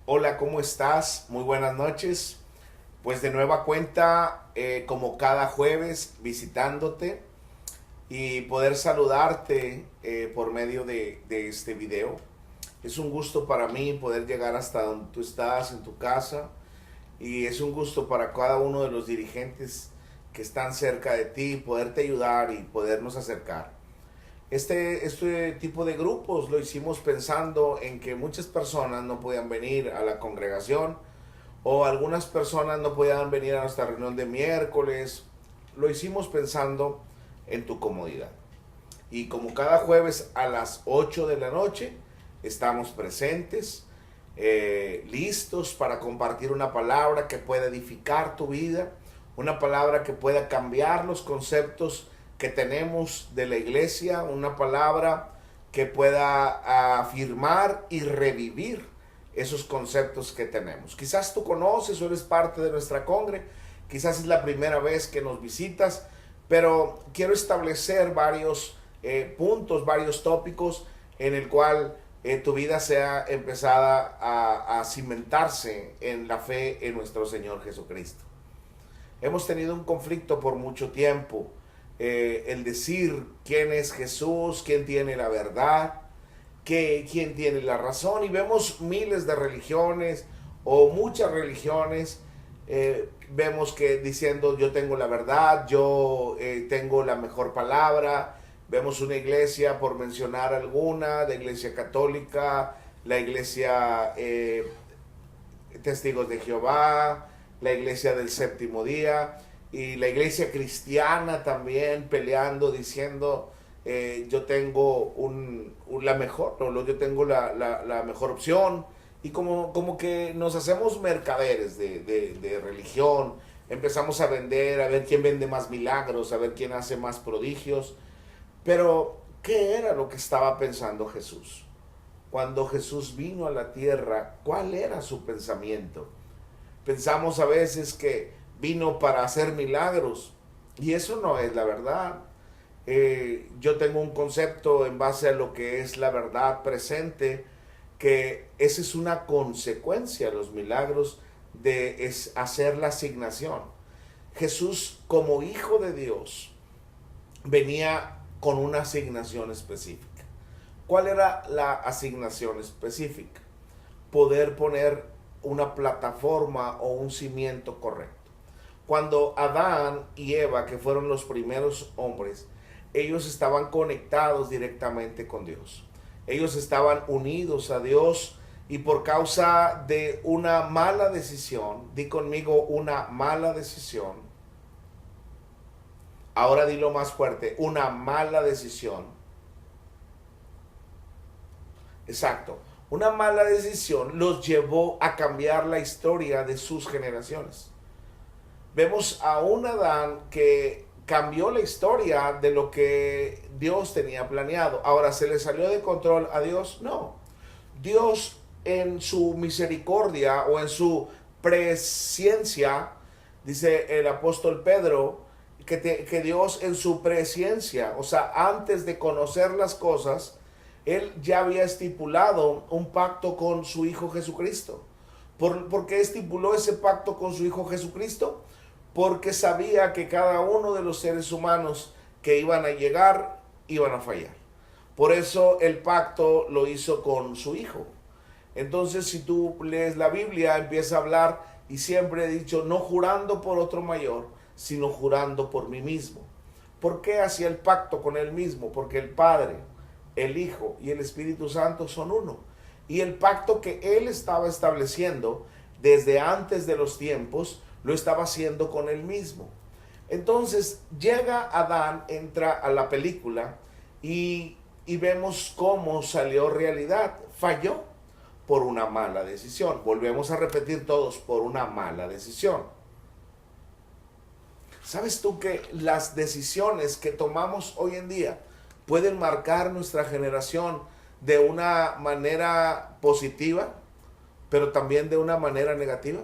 Hola, ¿cómo estás? Muy buenas noches. Pues de nueva cuenta, como cada jueves, visitándote y poder saludarte por medio de este video. Es un gusto para mí poder llegar hasta donde tú estás, en tu casa, y es un gusto para cada uno de los dirigentes que están cerca de ti, poderte ayudar y podernos acercar. Este tipo de grupos lo hicimos pensando en que muchas personas no podían venir a la congregación o algunas personas no podían venir a nuestra reunión de miércoles. Lo hicimos pensando en tu comodidad. Y como cada jueves a las 8 de la noche estamos presentes, listos para compartir una palabra que pueda edificar tu vida, una palabra que pueda cambiar los conceptos que tenemos de la iglesia, una palabra que pueda afirmar y revivir esos conceptos que tenemos. Quizás tú conoces o eres parte de nuestra congre, quizás es la primera vez que nos visitas, pero quiero establecer varios puntos, varios tópicos en el cual tu vida sea empezada a cimentarse en la fe en nuestro Señor Jesucristo. Hemos tenido un conflicto por mucho tiempo, el decir quién es Jesús, quién tiene la verdad, quién tiene la razón, y vemos miles de religiones o muchas religiones. Vemos que diciendo yo tengo la verdad, yo tengo la mejor palabra. Vemos una iglesia, por mencionar alguna, la iglesia católica, la iglesia Testigos de Jehová, la iglesia del séptimo día y la iglesia cristiana también peleando, diciendo yo tengo la mejor, ¿no? Yo tengo la mejor opción. Y como que nos hacemos mercaderes de religión, empezamos a vender, a ver quién vende más milagros, a ver quién hace más prodigios. Pero, ¿qué era lo que estaba pensando Jesús? Cuando Jesús vino a la tierra, ¿cuál era su pensamiento? Pensamos a veces que vino para hacer milagros, y eso no es la verdad. Yo tengo un concepto en base a lo que es la verdad presente, que esa es una consecuencia, los milagros, de hacer la asignación. Jesús, como hijo de Dios, venía con una asignación específica. ¿Cuál era la asignación específica? Poder poner una plataforma o un cimiento correcto. Cuando Adán y Eva, que fueron los primeros hombres, ellos estaban conectados directamente con Dios. Ellos estaban unidos a Dios, y por causa de una mala decisión, di conmigo, una mala decisión. Ahora dilo más fuerte, una mala decisión. Exacto. Una mala decisión los llevó a cambiar la historia de sus generaciones. Vemos a un Adán que cambió la historia de lo que Dios tenía planeado. Ahora, ¿se le salió de control a Dios? No. Dios, en su misericordia o en su presciencia, dice el apóstol Pedro, que Dios en su presciencia, o sea, antes de conocer las cosas, Él ya había estipulado un pacto con su Hijo Jesucristo. ¿Por qué estipuló ese pacto con su Hijo Jesucristo? Porque sabía que cada uno de los seres humanos que iban a llegar iban a fallar. Por eso el pacto lo hizo con su Hijo. Entonces, si tú lees la Biblia, empieza a hablar, y siempre he dicho, no jurando por otro mayor, sino jurando por mí mismo. ¿Por qué hacía el pacto con él mismo? Porque el Padre, el Hijo y el Espíritu Santo son uno. Y el pacto que él estaba estableciendo desde antes de los tiempos, lo estaba haciendo con él mismo. Entonces llega Adán, entra a la película, y vemos cómo salió realidad. Falló por una mala decisión. Volvemos a repetir todos, por una mala decisión. ¿Sabes tú que las decisiones que tomamos hoy en día pueden marcar nuestra generación de una manera positiva, pero también de una manera negativa?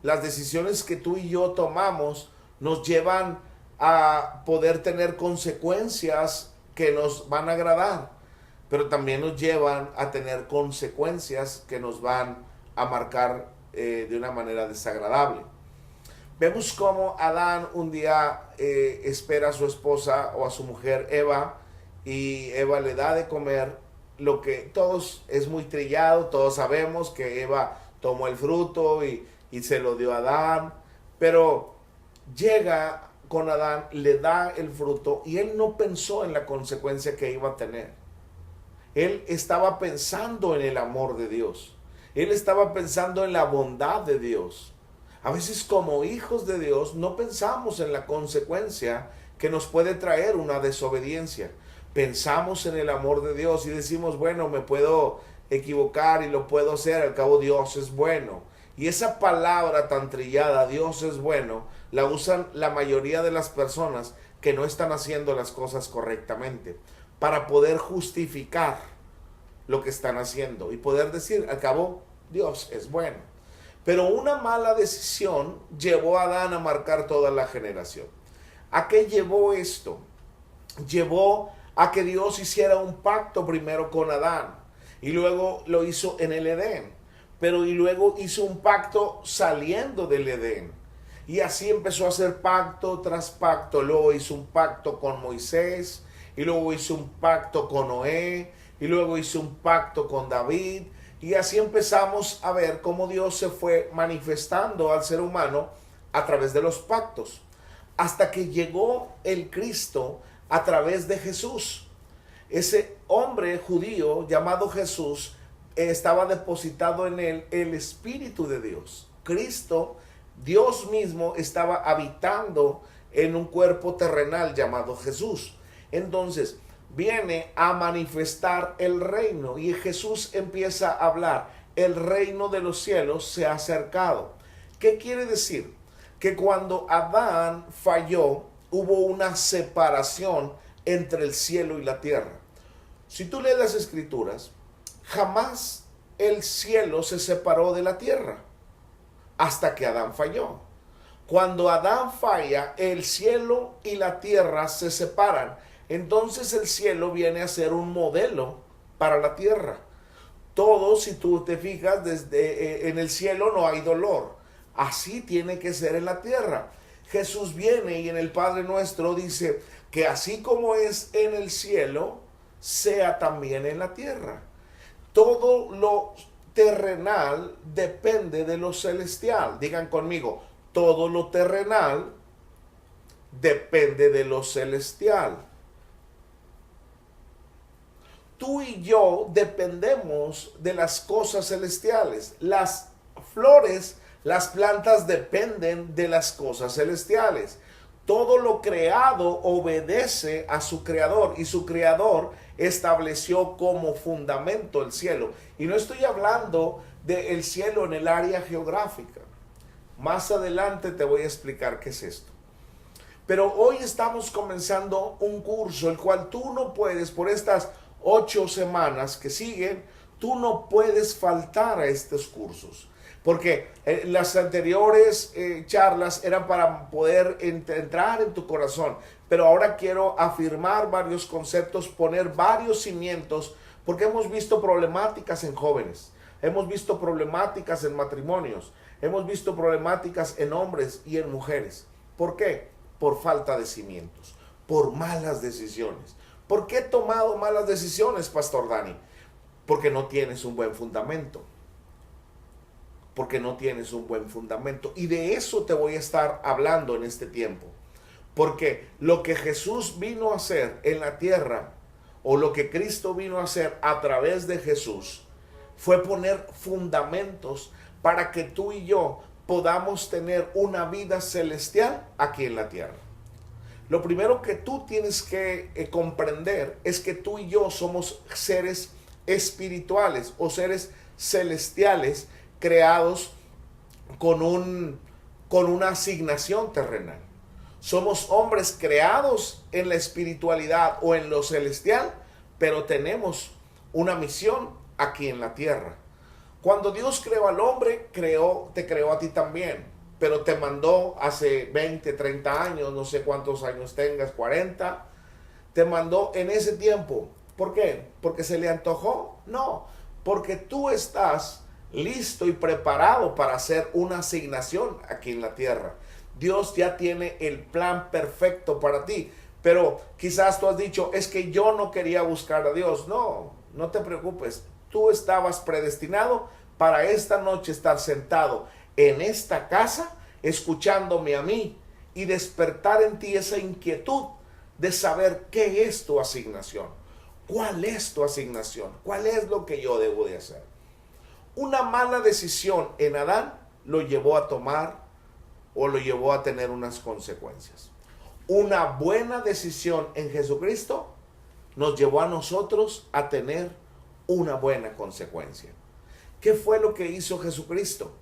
Las decisiones que tú y yo tomamos nos llevan a poder tener consecuencias que nos van a agradar, pero también nos llevan a tener consecuencias que nos van a marcar de una manera desagradable. Vemos cómo Adán un día espera a su esposa o a su mujer Eva, y Eva le da de comer lo que todos es muy trillado, todos sabemos que Eva tomó el fruto y se lo dio a Adán, pero llega con Adán, le da el fruto y él no pensó en la consecuencia que iba a tener. Él estaba pensando en el amor de Dios. Él estaba pensando en la bondad de Dios. A veces como hijos de Dios no pensamos en la consecuencia que nos puede traer una desobediencia. Pensamos en el amor de Dios y decimos, bueno, me puedo equivocar y lo puedo hacer, al cabo Dios es bueno. Y esa palabra tan trillada, Dios es bueno, la usan la mayoría de las personas que no están haciendo las cosas correctamente, para poder justificar lo que están haciendo y poder decir, al cabo, Dios es bueno. Pero una mala decisión llevó a Adán a marcar toda la generación. ¿A qué llevó esto? Llevó a que Dios hiciera un pacto primero con Adán y luego lo hizo en el Edén, pero y luego hizo un pacto saliendo del Edén. Y así empezó a hacer pacto tras pacto. Luego hizo un pacto con Moisés, y luego hizo un pacto con Noé, y luego hizo un pacto con David. Y así empezamos a ver cómo Dios se fue manifestando al ser humano a través de los pactos, hasta que llegó el Cristo a través de Jesús. Ese hombre judío llamado Jesús, estaba depositado en él el Espíritu de Dios. Cristo, Dios mismo, estaba habitando en un cuerpo terrenal llamado Jesús. Entonces viene a manifestar el reino y Jesús empieza a hablar: el reino de los cielos se ha acercado. ¿Qué quiere decir? Que cuando Adán falló, hubo una separación entre el cielo y la tierra. Si tú lees las escrituras, jamás el cielo se separó de la tierra hasta que Adán falló. Cuando Adán falla, el cielo y la tierra se separan. Entonces el cielo viene a ser un modelo para la tierra. Todo, si tú te fijas, desde en el cielo no hay dolor. Así tiene que ser en la tierra. Jesús viene y en el Padre Nuestro dice que así como es en el cielo, sea también en la tierra. Todo lo terrenal depende de lo celestial. Digan conmigo, todo lo terrenal depende de lo celestial. Tú y yo dependemos de las cosas celestiales. Las flores, las plantas dependen de las cosas celestiales. Todo lo creado obedece a su creador y su creador estableció como fundamento el cielo. Y no estoy hablando del cielo en el área geográfica. Más adelante te voy a explicar qué es esto. Pero hoy estamos comenzando un curso el cual tú no puedes, por estas 8 semanas que siguen, tú no puedes faltar a estos cursos. Porque las anteriores charlas eran para poder entrar en tu corazón. Pero ahora quiero afirmar varios conceptos, poner varios cimientos, porque hemos visto problemáticas en jóvenes. Hemos visto problemáticas en matrimonios. Hemos visto problemáticas en hombres y en mujeres. ¿Por qué? Por falta de cimientos, por malas decisiones. ¿Por qué he tomado malas decisiones, Pastor Dani? Porque no tienes un buen fundamento. Porque no tienes un buen fundamento. Y de eso te voy a estar hablando en este tiempo. Porque lo que Jesús vino a hacer en la tierra, o lo que Cristo vino a hacer a través de Jesús, fue poner fundamentos para que tú y yo podamos tener una vida celestial aquí en la tierra. Lo primero que tú tienes que comprender es que tú y yo somos seres espirituales o seres celestiales creados con una asignación terrenal. Somos hombres creados en la espiritualidad o en lo celestial, pero tenemos una misión aquí en la tierra. Cuando Dios creó al hombre, te creó a ti también, pero te mandó hace 20, 30 años, no sé cuántos años tengas, 40, te mandó en ese tiempo. ¿Por qué? ¿Porque se le antojó? No, porque tú estás listo y preparado para hacer una asignación aquí en la tierra. Dios ya tiene el plan perfecto para ti. Pero quizás tú has dicho, es que yo no quería buscar a Dios. No, no te preocupes. Tú estabas predestinado para esta noche estar sentado en esta casa, escuchándome a mí y despertar en ti esa inquietud de saber qué es tu asignación. ¿Cuál es tu asignación? ¿Cuál es lo que yo debo de hacer? Una mala decisión en Adán lo llevó a tomar o lo llevó a tener unas consecuencias. Una buena decisión en Jesucristo nos llevó a nosotros a tener una buena consecuencia. ¿Qué fue lo que hizo Jesucristo?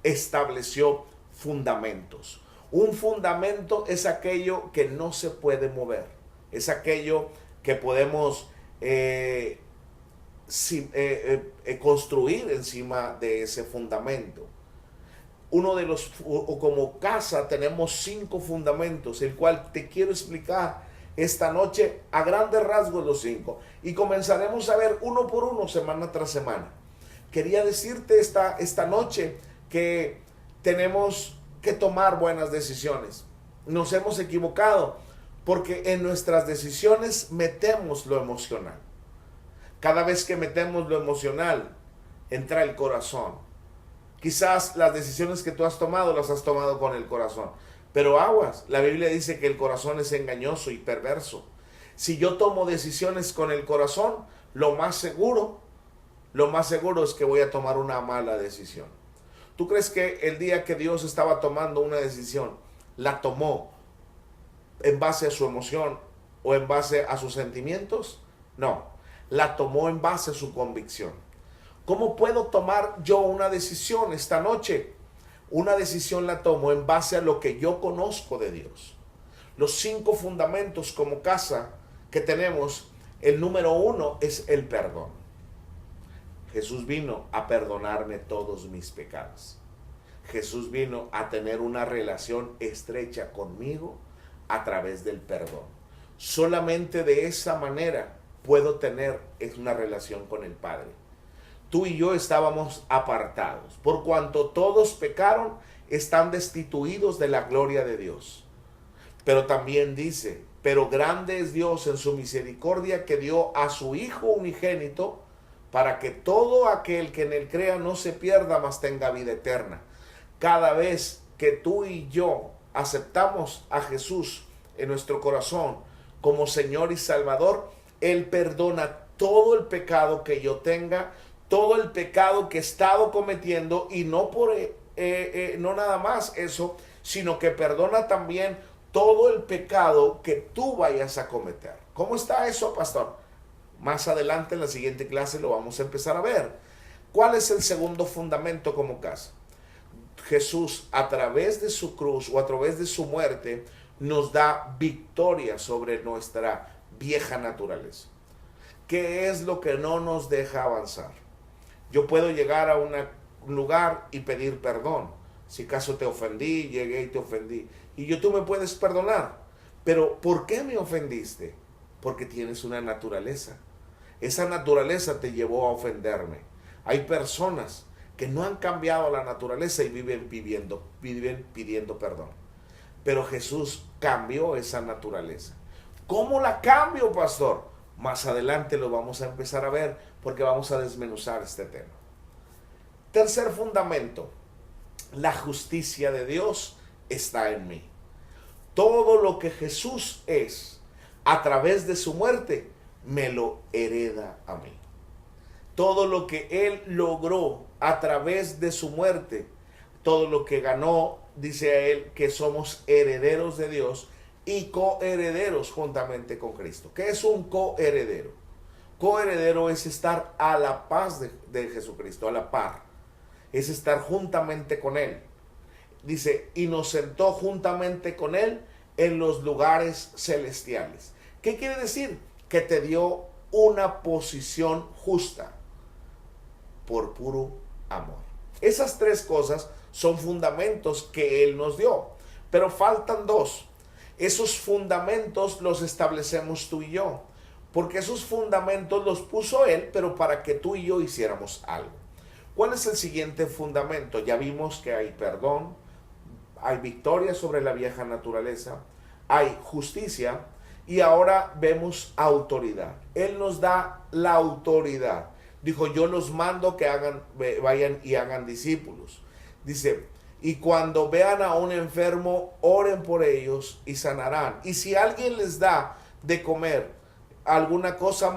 Estableció fundamentos. Un fundamento es aquello que no se puede mover. Es aquello que podemos construir encima de ese fundamento. Uno de los, o como casa tenemos 5 fundamentos, el cual te quiero explicar esta noche a grandes rasgos los 5. Y comenzaremos a ver uno por uno, semana tras semana. Quería decirte esta noche que tenemos que tomar buenas decisiones. Nos hemos equivocado porque en nuestras decisiones metemos lo emocional. Cada vez que metemos lo emocional, entra el corazón. Quizás las decisiones que tú has tomado, las has tomado con el corazón. Pero aguas, la Biblia dice que el corazón es engañoso y perverso. Si yo tomo decisiones con el corazón, lo más seguro es que voy a tomar una mala decisión. ¿Tú crees que el día que Dios estaba tomando una decisión, la tomó en base a su emoción o en base a sus sentimientos? No, la tomó en base a su convicción. ¿Cómo puedo tomar yo una decisión esta noche? Una decisión la tomo en base a lo que yo conozco de Dios. Los 5 fundamentos como casa que tenemos, el número 1 es el perdón. Jesús vino a perdonarme todos mis pecados. Jesús vino a tener una relación estrecha conmigo a través del perdón. Solamente de esa manera puedo tener una relación con el Padre. Tú y yo estábamos apartados, por cuanto todos pecaron, están destituidos de la gloria de Dios. Pero también dice, pero grande es Dios en su misericordia que dio a su Hijo unigénito para que todo aquel que en él crea no se pierda, mas tenga vida eterna. Cada vez que tú y yo aceptamos a Jesús en nuestro corazón como Señor y Salvador, Él perdona todo el pecado que yo tenga, todo el pecado que he estado cometiendo, y no no nada más eso, sino que perdona también todo el pecado que tú vayas a cometer. ¿Cómo está eso, pastor? Más adelante en la siguiente clase lo vamos a empezar a ver. ¿Cuál es el segundo fundamento como casa? Jesús, a través de su cruz o a través de su muerte, nos da victoria sobre nuestra vieja naturaleza. ¿Qué es lo que no nos deja avanzar? Yo puedo llegar a un lugar y pedir perdón. Si acaso te ofendí, llegué y te ofendí. Y tú me puedes perdonar. Pero ¿por qué me ofendiste? Porque tienes una naturaleza. Esa naturaleza te llevó a ofenderme. Hay personas que no han cambiado la naturaleza y viven pidiendo perdón. Pero Jesús cambió esa naturaleza. ¿Cómo la cambio, pastor? Más adelante lo vamos a empezar a ver porque vamos a desmenuzar este tema. Tercer fundamento, la justicia de Dios está en mí. Todo lo que Jesús es a través de su muerte me lo hereda a mí. Todo lo que Él logró a través de su muerte, todo lo que ganó, dice a Él que somos herederos de Dios y coherederos juntamente con Cristo. ¿Qué es un coheredero? Coheredero es estar a la paz de Jesucristo, a la par. Es estar juntamente con Él. Dice, y nos sentó juntamente con Él en los lugares celestiales. ¿Qué quiere decir? Que te dio una posición justa por puro amor. Esas 3 cosas son fundamentos que Él nos dio. Pero faltan 2. Esos fundamentos los establecemos tú y yo. Porque esos fundamentos los puso Él, pero para que tú y yo hiciéramos algo. ¿Cuál es el siguiente fundamento? Ya vimos que hay perdón, hay victoria sobre la vieja naturaleza, hay justicia y ahora vemos autoridad. Él nos da la autoridad. Dijo, yo los mando que vayan y hagan discípulos. Dice, y cuando vean a un enfermo, oren por ellos y sanarán. Y si alguien les da de comer alguna cosa